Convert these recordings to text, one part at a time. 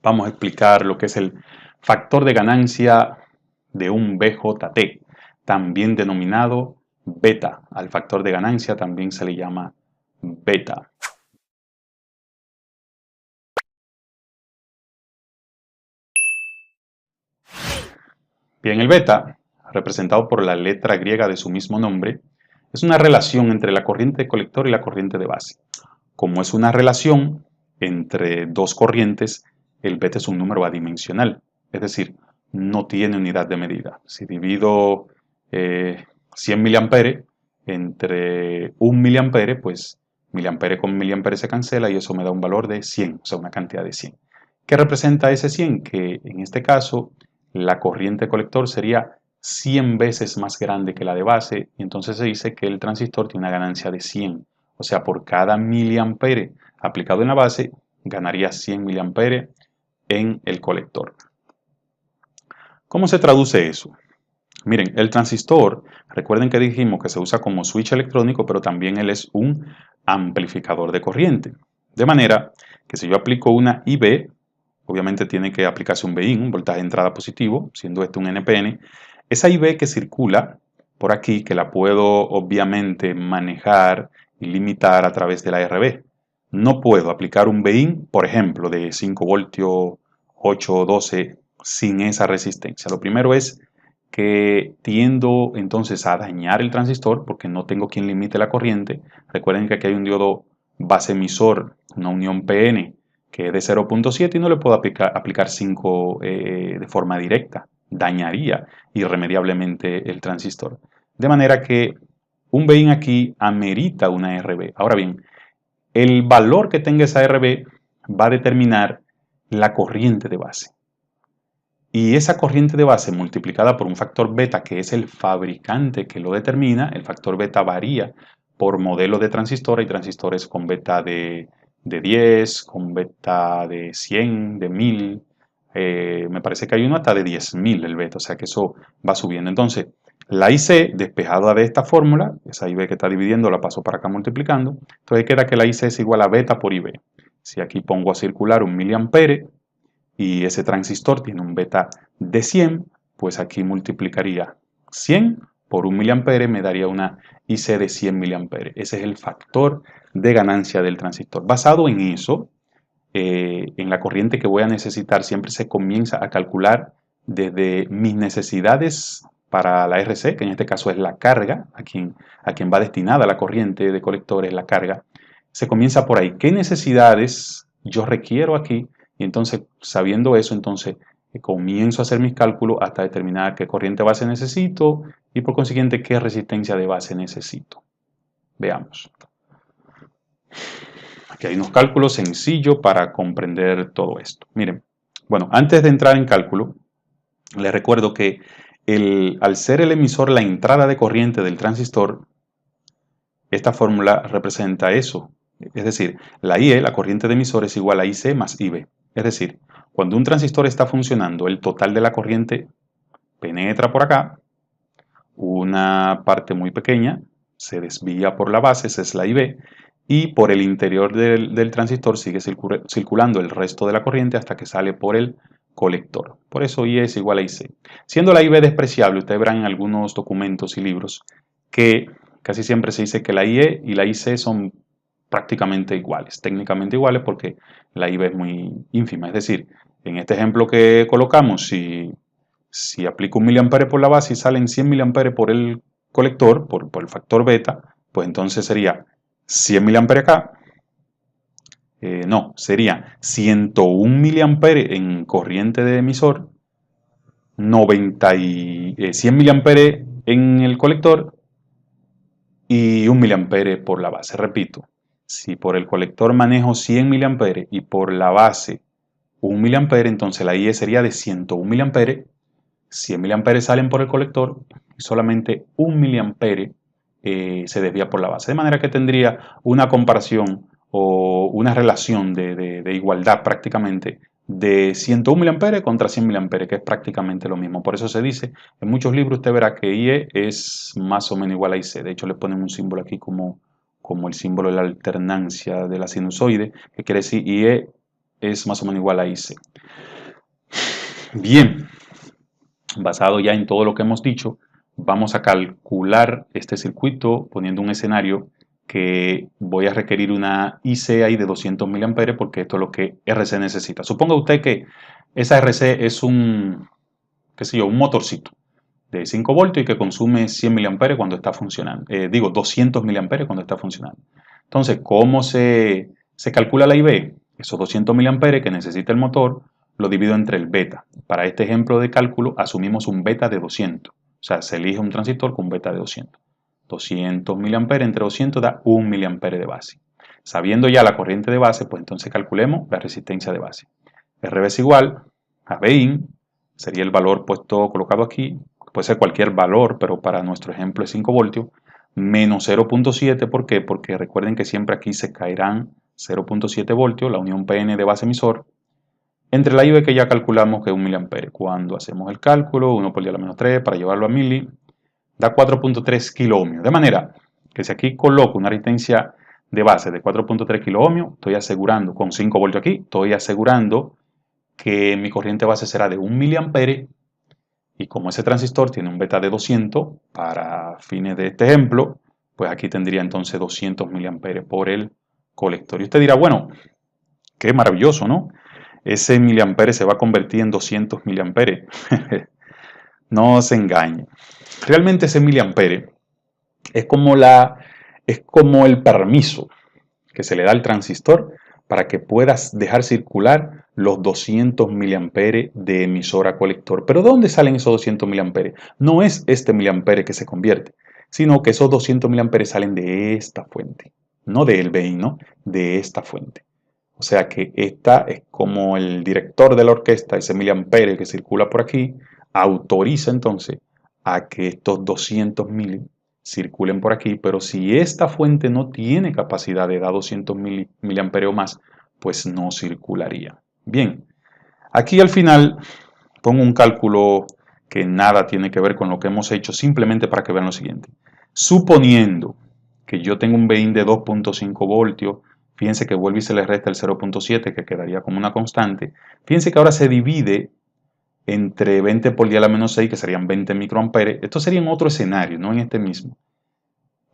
vamos a explicar lo que es el factor de ganancia de un BJT, también denominado beta. Al factor de ganancia también se le llama beta. Bien, el beta, representado por la letra griega de su mismo nombre, es una relación entre la corriente de colector y la corriente de base. Como es una relación entre dos corrientes, el beta es un número adimensional, es decir, no tiene unidad de medida. Si divido 100 miliamperes entre 1 miliampere, pues miliampere con miliampere se cancela y eso me da un valor de 100, o sea, una cantidad de 100. ¿Qué representa ese 100? Que en este caso la corriente colector sería 100 veces más grande que la de base y entonces se dice que el transistor tiene una ganancia de 100. O sea, por cada miliampere aplicado en la base, ganaría 100 miliampere en el colector. ¿Cómo se traduce eso? Miren, el transistor, recuerden que dijimos que se usa como switch electrónico, pero también él es un amplificador de corriente. De manera que si yo aplico una IB, obviamente tiene que aplicarse un VIN, un voltaje de entrada positivo, siendo este un NPN. Esa IB que circula por aquí, que la puedo obviamente manejar y limitar a través de la RB. No puedo aplicar un VIN, por ejemplo, de 5 voltios, 8 o 12 sin esa resistencia. Lo primero es que tiendo entonces a dañar el transistor porque no tengo quien limite la corriente. Recuerden que aquí hay un diodo base emisor, una unión PN, que es de 0.7 y no le puedo aplicar 5 de forma directa. Dañaría irremediablemente el transistor. De manera que un VIN aquí amerita una RB. Ahora bien, el valor que tenga esa RB va a determinar la corriente de base. Y esa corriente de base multiplicada por un factor beta, que es el fabricante que lo determina, el factor beta varía por modelo de transistor. Hay transistores con beta de 10, con beta de 100, de 1000. Me parece que hay uno hasta de 10.000 el beta, o sea que eso va subiendo. Entonces, la IC despejada de esta fórmula, esa IB que está dividiendo la paso para acá multiplicando, entonces queda que la IC es igual a beta por IB. Si aquí pongo a circular un miliampere, y ese transistor tiene un beta de 100, pues aquí multiplicaría 100 por 1 miliampere, me daría una IC de 100 miliampere. Ese es el factor de ganancia del transistor. Basado en eso, en la corriente que voy a necesitar, siempre se comienza a calcular desde mis necesidades para la RC, que en este caso es la carga, a quien va destinada la corriente de colectores, la carga. Se comienza por ahí. ¿Qué necesidades yo requiero aquí? Y entonces, sabiendo eso, entonces comienzo a hacer mis cálculos hasta determinar qué corriente base necesito y por consiguiente qué resistencia de base necesito. Veamos. Aquí hay unos cálculos sencillos para comprender todo esto. Miren, bueno, antes de entrar en cálculo, les recuerdo que al ser el emisor la entrada de corriente del transistor, esta fórmula representa eso. Es decir, la IE, la corriente de emisor, es igual a IC más IB. Es decir, cuando un transistor está funcionando, el total de la corriente penetra por acá, una parte muy pequeña se desvía por la base, esa es la IB, y por el interior del transistor sigue circulando el resto de la corriente hasta que sale por el colector. Por eso I es igual a IC. Siendo la IB despreciable, ustedes verán en algunos documentos y libros que casi siempre se dice que la IE y la IC son prácticamente iguales, técnicamente iguales, porque la IB es muy ínfima. Es decir, en este ejemplo que colocamos, si aplico 1 miliampere por la base y salen 100 miliamperes por el colector, por el factor beta, pues entonces sería 100 miliamperes acá. No, sería 101 miliamperes en corriente de emisor, 100 miliamperes en el colector y 1 miliampere por la base. Repito, si por el colector manejo 100 miliamperes y por la base 1 miliampere, entonces la IE sería de 101 miliamperes. 100 miliamperes salen por el colector y solamente 1 miliampere se desvía por la base. De manera que tendría una comparación o una relación de igualdad prácticamente de 101 miliamperes contra 100 miliamperes, que es prácticamente lo mismo. Por eso se dice, en muchos libros usted verá que IE es más o menos igual a IC. De hecho, le ponen un símbolo aquí como el símbolo de la alternancia de la sinusoide, que quiere decir IE es más o menos igual a IC. Bien, basado ya en todo lo que hemos dicho, vamos a calcular este circuito poniendo un escenario que voy a requerir una IC ahí de 200 mA porque esto es lo que RC necesita. Suponga usted que esa RC es un, qué sé yo, un motorcito de 5 voltios y que consume 100 mA cuando está funcionando. 200 mA cuando está funcionando. Entonces, ¿cómo se calcula la IB? Esos 200 mA que necesita el motor lo divido entre el beta. Para este ejemplo de cálculo asumimos un beta de 200. O sea, se elige un transistor con un beta de 200. 200 mA entre 200 da 1 mA de base. Sabiendo ya la corriente de base, pues entonces calculemos la resistencia de base. RB es igual a Bin, sería el valor colocado aquí, puede ser cualquier valor, pero para nuestro ejemplo es 5 voltios, menos 0.7, ¿por qué? Porque recuerden que siempre aquí se caerán 0.7 voltios, la unión PN de base emisor, entre la IB que ya calculamos que es 1 mA. Cuando hacemos el cálculo, 1 por 10 a la menos 3 para llevarlo a mili, da 4.3 kiloohmios. De manera que si aquí coloco una resistencia de base de 4.3 kiloohmios, estoy asegurando, con 5 voltios aquí, estoy asegurando que mi corriente base será de 1 mA y como ese transistor tiene un beta de 200 para fines de este ejemplo, pues aquí tendría entonces 200 mA por el colector. Y usted dirá, bueno, qué maravilloso, ¿no? Ese miliampere se va a convertir en 200 miliamperes. No se engañe. Realmente ese miliampere es como el permiso que se le da al transistor para que puedas dejar circular los 200 miliamperes de emisor a colector. ¿Pero de dónde salen esos 200 miliamperes? No es este miliampere que se convierte, sino que esos 200 miliamperes salen de esta fuente. No del BI, ¿no? De esta fuente. O sea que esta es como el director de la orquesta, ese miliampere que circula por aquí, autoriza entonces a que estos 200 mil circulen por aquí, pero si esta fuente no tiene capacidad de dar 200 miliamperios o más, pues no circularía. Bien, aquí al final pongo un cálculo que nada tiene que ver con lo que hemos hecho, simplemente para que vean lo siguiente. Suponiendo que yo tengo un BIN de 2.5 voltios, fíjense que vuelve y se le resta el 0.7, que quedaría como una constante. Fíjense que ahora se divide entre 20 por 10 a la menos 6, que serían 20 microamperes. Esto sería en otro escenario, no en este mismo.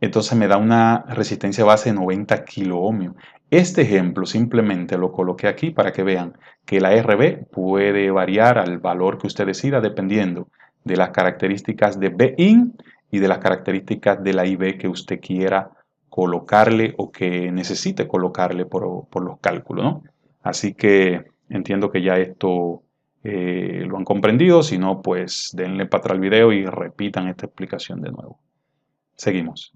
Entonces me da una resistencia base de 90 kiloohmios. Este ejemplo simplemente lo coloqué aquí para que vean que la RB puede variar al valor que usted decida dependiendo de las características de Bin y de las características de la IB que usted quiera colocarle o que necesite colocarle por los cálculos, ¿no? Así que entiendo que ya esto lo han comprendido. Si no, pues denle para atrás al video y repitan esta explicación de nuevo. Seguimos.